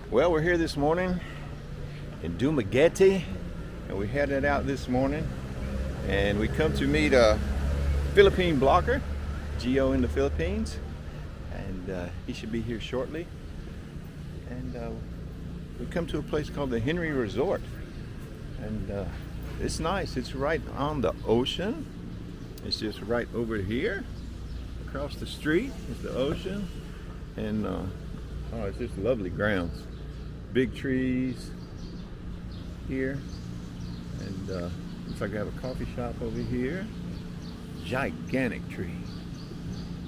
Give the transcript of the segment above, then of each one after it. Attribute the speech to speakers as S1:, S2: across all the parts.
S1: Well, we're here this morning in Dumaguete, and we headed out this morning, and we come to meet a Philippine blogger, Gio in the Philippines, and he should be here shortly. And we come to a place called the Henry Resort, and it's nice. It's right on the ocean. It's just right over here. Across the street is the ocean, and oh, it's just lovely grounds. Big trees here, and looks like I have a coffee shop over here. Gigantic tree.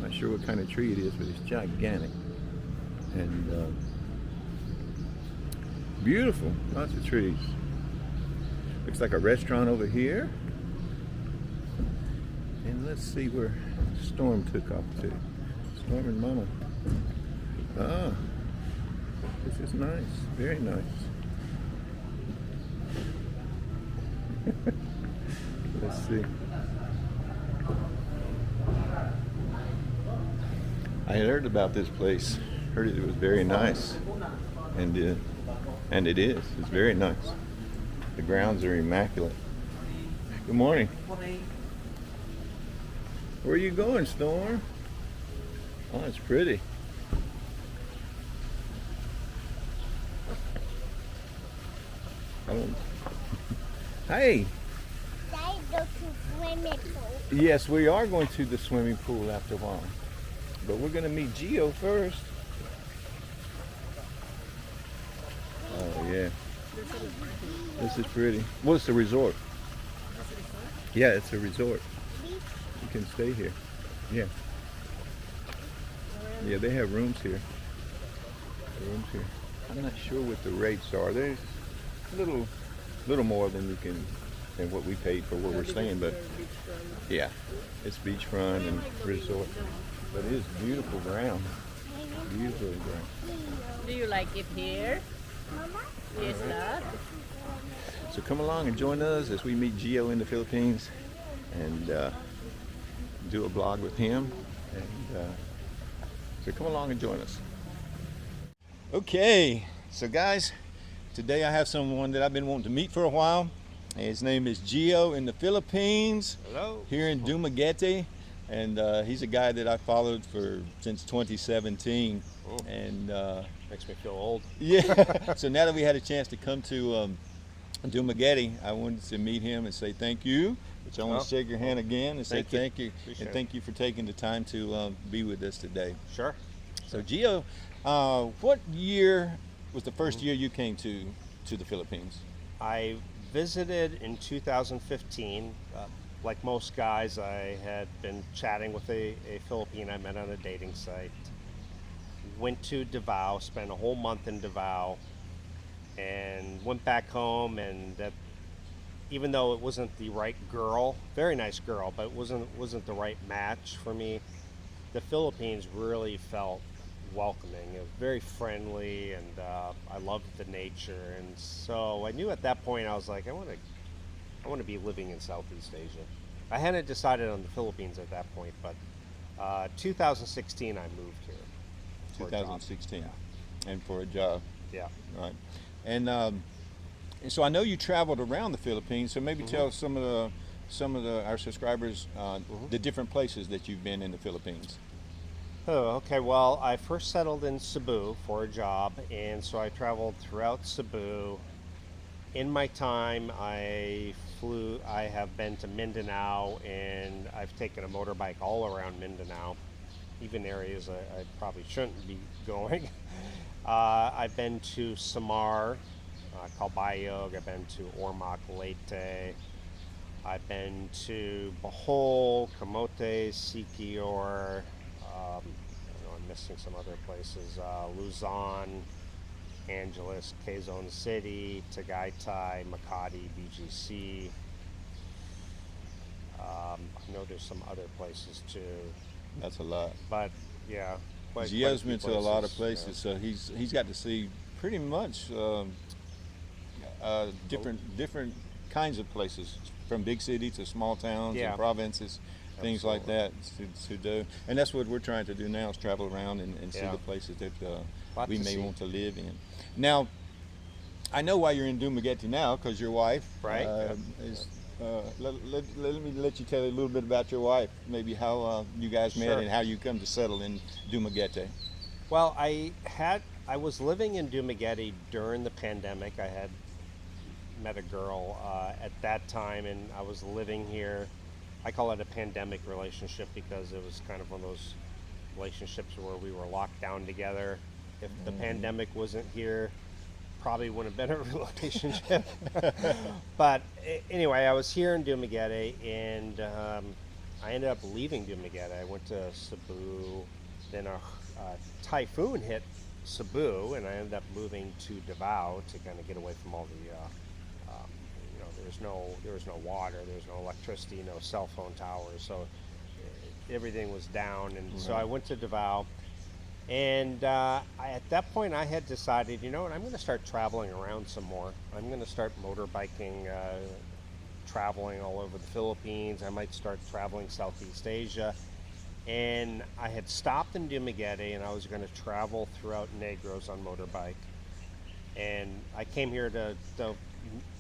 S1: Not sure what kind of tree it is, but it's gigantic. And beautiful, lots of trees. Looks like a restaurant over here. And let's see where Storm took off to. Storm and Mama. Ah, this is nice, very nice. Let's see. I had heard about this place. Heard it was very nice, and it is. It's very nice. The grounds are immaculate. Good morning. Where are you going, Storm? Oh, it's pretty. Oh. Hey.
S2: I go to swimming pool.
S1: Yes, we are going to the swimming pool after a while. But we're going to meet Gio first. Oh, yeah. This is pretty. Well, it's a resort. Yeah, it's a resort. You can stay here. Yeah. Yeah, they have rooms here. I'm not sure what the rates are. There's a little more than what we paid for where we're staying, but yeah, it's beachfront and resort. But it is beautiful ground. Beautiful ground.
S3: Do you like it here? Yes, sir.
S1: So come along and join us as we meet Gio in the Philippines and do a vlog with him. And so come along and join us. Okay, so guys, today I have someone that I've been wanting to meet for a while. His name is Gio in the Philippines.
S4: Hello.
S1: Here in Dumaguete, and he's a guy that I followed since 2017.
S4: Oh.
S1: And
S4: Makes me feel old.
S1: yeah. So now that we had a chance to come to Dumaguete, I wanted to meet him and say thank you. Which I want to shake your hand again and say thank you. And thank you for taking the time to be with us today.
S4: Sure.
S1: So Gio, what year was the first year you came to the Philippines?
S4: I visited in 2015. Like most guys, I had been chatting with a Filipine I met on a dating site. Went to Davao, spent a whole month in Davao, and went back home. And that, even though it wasn't the right girl, very nice girl, but it wasn't the right match for me, the Philippines really felt welcoming. It was very friendly, and I loved the nature. And so I knew at that point, I was like, I want to be living in Southeast Asia. I hadn't decided on the Philippines at that point, but 2016 I moved here.
S1: 2016, and for a job.
S4: Yeah.
S1: Right. And so I know you traveled around the Philippines. So maybe tell some of our subscribers the different places that you've been in the Philippines.
S4: Oh, okay. Well, I first settled in Cebu for a job, and so I traveled throughout Cebu. In my time, I have been to Mindanao, and I've taken a motorbike all around Mindanao, even areas I probably shouldn't be going. I've been to Samar, Calbayog. I've been to Ormoc, Leyte. I've been to Bohol, Camotes, Siquijor. I'm missing some other places. Luzon, Angeles, Quezon City, Tagaytay, Makati, BGC. I know there's some other places too.
S1: That's a lot.
S4: But yeah,
S1: Gio's been to a lot of places, so he's got to see pretty much different kinds of places, from big cities to small towns and provinces. things like that to do. And that's what we're trying to do now, is travel around and see
S4: Yeah.
S1: the places that
S4: Lot
S1: we
S4: to
S1: may
S4: see.
S1: want to live in. Now, I know why you're in Dumaguete now, because your wife
S4: Right, yeah.
S1: is. Let me let you tell a little bit about your wife, maybe how you guys met
S4: Sure.
S1: and how you come to settle in Dumaguete.
S4: Well, I was living in Dumaguete during the pandemic. I had met a girl at that time, and I was living here. I call it a pandemic relationship because it was kind of one of those relationships where we were locked down together. If the pandemic wasn't here, probably wouldn't have been a relationship. But anyway, I was here in Dumaguete, and I ended up leaving Dumaguete. I went to Cebu, then a typhoon hit Cebu, and I ended up moving to Davao to kind of get away from all the there was no water, there was no electricity, no cell phone towers, so everything was down. And so I went to Davao, and at that point I had decided, you know what, I'm going to start traveling around some more. I'm going to start motorbiking, traveling all over the Philippines. I might start traveling Southeast Asia. And I had stopped in Dumaguete, and I was going to travel throughout Negros on motorbike. And I came here to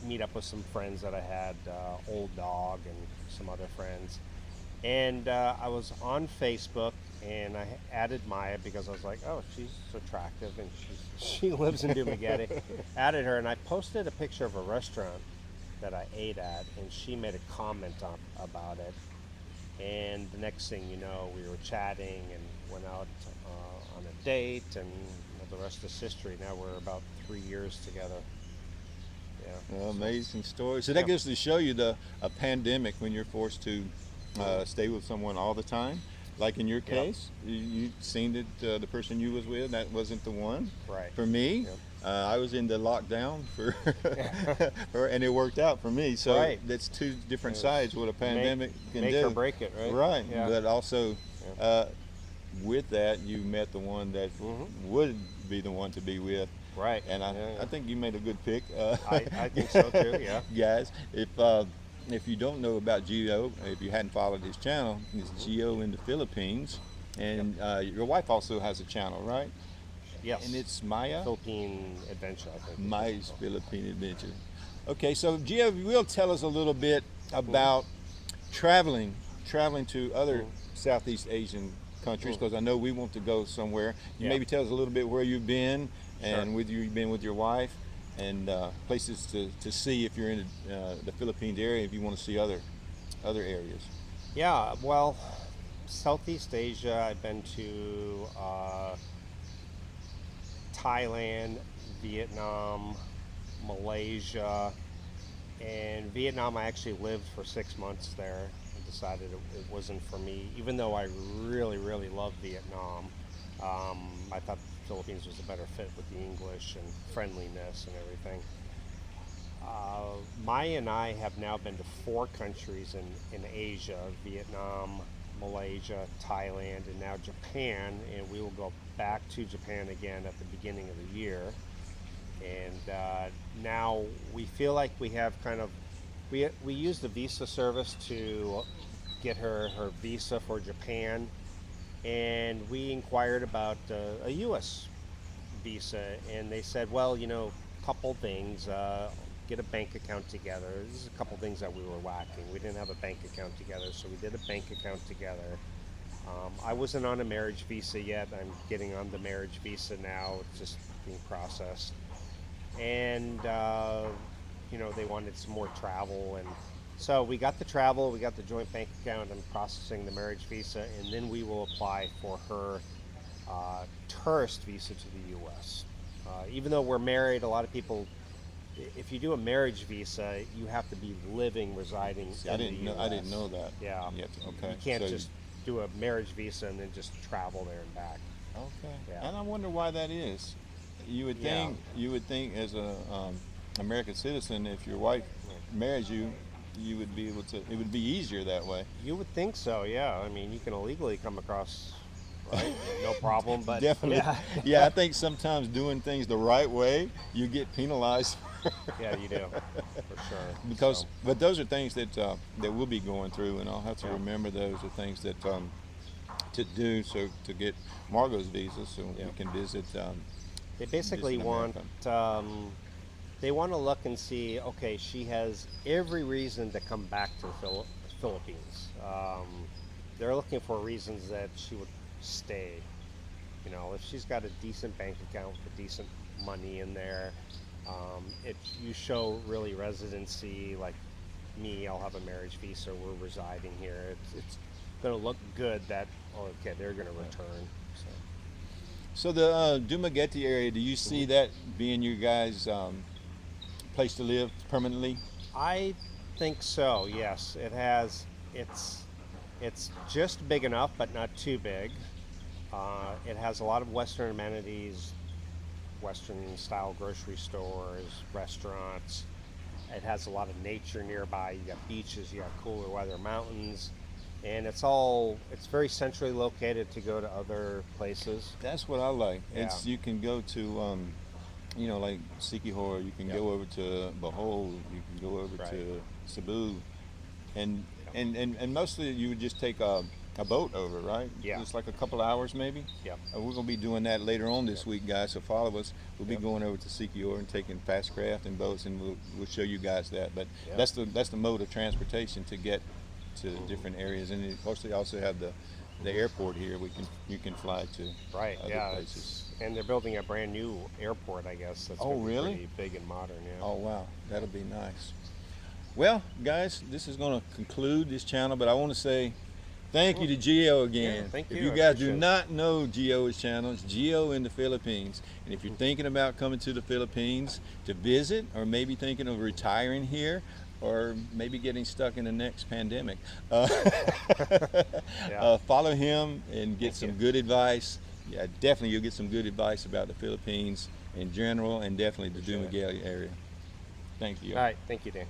S4: meet up with some friends that I had, Old Dog and some other friends. And I was on Facebook, and I added Maya because I was like, oh, she's attractive, and she lives in Dumaguete. Added her, and I posted a picture of a restaurant that I ate at, and she made a comment about it. And the next thing you know, we were chatting and went out on a date, and the rest is history. Now we're about 3 years together. Yeah.
S1: Well, amazing story. So that goes to show you a pandemic, when you're forced to stay with someone all the time. Like in your case, you seen that the person you was with, that wasn't the one.
S4: Right.
S1: For me, I was in the lockdown and it worked out for me. So that's two different sides what a pandemic can
S4: make
S1: do.
S4: or break it, right?
S1: Right.
S4: Yeah.
S1: But also, with that, you met the one that would be the one to be with.
S4: Right.
S1: And I think you made a good pick.
S4: I think so too. Yeah.
S1: Guys, if you don't know about Gio, if you hadn't followed his channel, it's Gio in the Philippines, and your wife also has a channel, right?
S4: Yes.
S1: And it's Maya?
S4: Philippine Adventure, I think.
S1: Maya's Philippine Adventure. Okay, so Gio, you will tell us a little bit about traveling to other Southeast Asian countries, because I know we want to go somewhere. You maybe tell us a little bit where you've been, and you've been with your wife, and places to see if you're in the Philippines area, if you want to see other areas.
S4: Yeah, well, Southeast Asia, I've been to Thailand, Vietnam, Malaysia, and Vietnam I actually lived for 6 months there. I decided it wasn't for me, even though I really, really love Vietnam. I thought the Philippines was a better fit with the English and friendliness and everything. Maya and I have now been to 4 countries in Asia: Vietnam, Malaysia, Thailand, and now Japan, and we will go back to Japan again at the beginning of the year. And now we feel like we have kind of, we use the visa service to get her visa for Japan, and we inquired about a U.S. visa, and they said, well, you know, couple things, get a bank account together. This is a couple things that we were lacking. We didn't have a bank account together, so we did a bank account together. I wasn't on a marriage visa yet. I'm getting on the marriage visa now. It's just being processed. And, you know, they wanted some more travel, and so we got the travel, we got the joint bank account, and processing the marriage visa, and then we will apply for her tourist visa to the U.S. Even though we're married, a lot of people, if you do a marriage visa, you have to be residing in the U.S.
S1: I didn't know that.
S4: Yeah.
S1: Yet. Okay.
S4: You can't just do a marriage visa and then just travel there and back.
S1: Okay.
S4: Yeah.
S1: And I wonder why that is. You would think as a American citizen, if your wife marries you, you would be able to. It would be easier that way.
S4: You would think so, yeah. I mean, you can illegally come across right? No problem. But
S1: Definitely.
S4: yeah,
S1: Yeah, I think sometimes doing things the right way, you get penalized.
S4: yeah, you do for sure.
S1: Because,
S4: So,
S1: but those are things that that we'll be going through, and I'll have to
S4: Yeah.
S1: remember those are things that to do so to get Margot's visa, so
S4: Yeah.
S1: we can visit.
S4: they basically
S1: visit
S4: want
S1: America.
S4: they want to look and see. Okay, she has every reason to come back to the Philippines. They're looking for reasons that she would stay. You know, if she's got a decent bank account with decent money in there, if you show really residency, like me, I'll have a marriage visa. We're residing here. It's going to look good that okay, they're going to return. So.
S1: So the Dumaguete area, do you see that being your guys' place to live permanently?
S4: I think so. Yes, it has. It's just big enough, but not too big. It has a lot of Western amenities, Western style grocery stores, restaurants. It has a lot of nature nearby. You got beaches, you got cooler weather mountains, and it's very centrally located to go to other places.
S1: That's what I like.
S4: Yeah.
S1: It's you can go to, you know, like Sikihor. You can go over to Bohol. You can go over
S4: Right.
S1: to Cebu, and mostly you would just take a boat over, right?
S4: Yeah.
S1: It's like a couple hours maybe.
S4: Yep.
S1: We're gonna be doing that later on this week, guys. So follow us. We'll be
S4: Yep.
S1: going over to Sikihor and taking fast craft and boats, and we'll show you guys that. But
S4: Yep.
S1: that's the mode of transportation to get to different areas, and of course they also have the airport here. You can fly to
S4: Right.
S1: other
S4: Yeah.
S1: places.
S4: And they're building a brand new airport, I guess. That's
S1: Oh,
S4: gonna be
S1: really?
S4: pretty big and modern. Yeah.
S1: Oh wow, that'll be nice. Well, guys, this is going to conclude this channel, but I want to say thank you to Gio again.
S4: Yeah, thank
S1: If
S4: you.
S1: you
S4: I
S1: guys do
S4: appreciate it.
S1: not know Gio's channel, it's Gio in the Philippines. And if you're thinking about coming to the Philippines to visit, or maybe thinking of retiring here, or maybe getting stuck in the next pandemic, follow him and get some good advice. Yeah, definitely you'll get some good advice about the Philippines in general, and definitely the Dumaguete area. Thank you.
S4: All right. Thank you, Dan.